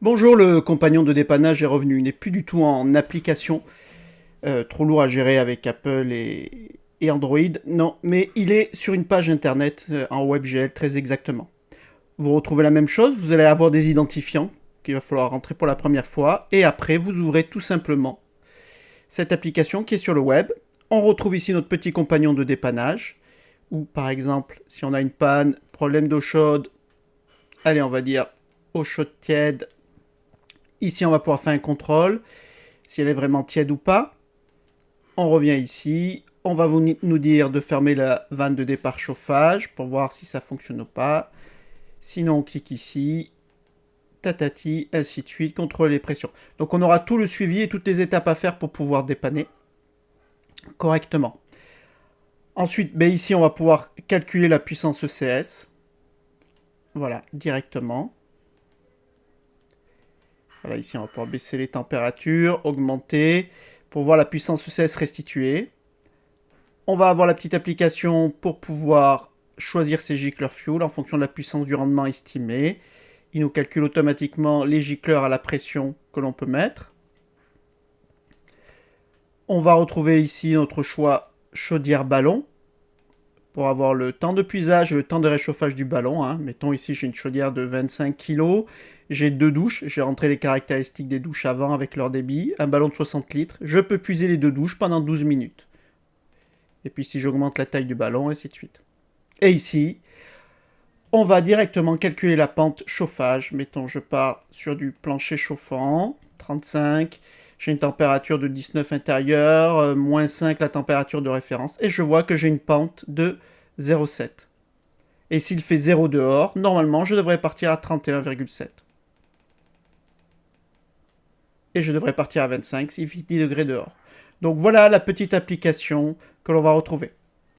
Bonjour, le compagnon de dépannage est revenu. Il n'est plus du tout en application. Trop lourd à gérer avec Apple et Android. Non, mais il est sur une page internet en WebGL très exactement. Vous retrouvez la même chose, vous allez avoir des identifiants qu'il va falloir rentrer pour la première fois. Et après, vous ouvrez tout simplement cette application qui est sur le web. On retrouve ici notre petit compagnon de dépannage. Ou par exemple, si on a une panne, problème d'eau chaude, allez, on va dire eau chaude tiède. Ici, on va pouvoir faire un contrôle, si elle est vraiment tiède ou pas. On revient ici, on va nous dire de fermer la vanne de départ chauffage pour voir si ça fonctionne ou pas. Sinon, on clique ici, tatati, ainsi de suite, contrôler les pressions. Donc on aura tout le suivi et toutes les étapes à faire pour pouvoir dépanner correctement. Ensuite, ici, on va pouvoir calculer la puissance ECS. Voilà, directement. Voilà, ici, on va pouvoir baisser les températures, augmenter, pour voir la puissance ECS restituée. On va avoir la petite application pour pouvoir choisir ses gicleurs fuel en fonction de la puissance du rendement estimé. Il nous calcule automatiquement les gicleurs à la pression que l'on peut mettre. On va retrouver ici notre choix chaudière ballon pour avoir le temps de puisage et le temps de réchauffage du ballon. Mettons ici j'ai une chaudière de 25 kg, j'ai deux douches, j'ai rentré les caractéristiques des douches avant avec leur débit, un ballon de 60 litres, je peux puiser les deux douches pendant 12 minutes. Et puis si j'augmente la taille du ballon, ainsi de suite. Et ici, on va directement calculer la pente chauffage. Mettons, je pars sur du plancher chauffant, 35, j'ai une température de 19 intérieure, moins 5 la température de référence, et je vois que j'ai une pente de 0,7. Et s'il fait 0 dehors, normalement, je devrais partir à 31,7. Et je devrais partir à 25 s'il fait 10 degrés dehors. Donc voilà la petite application que l'on va retrouver.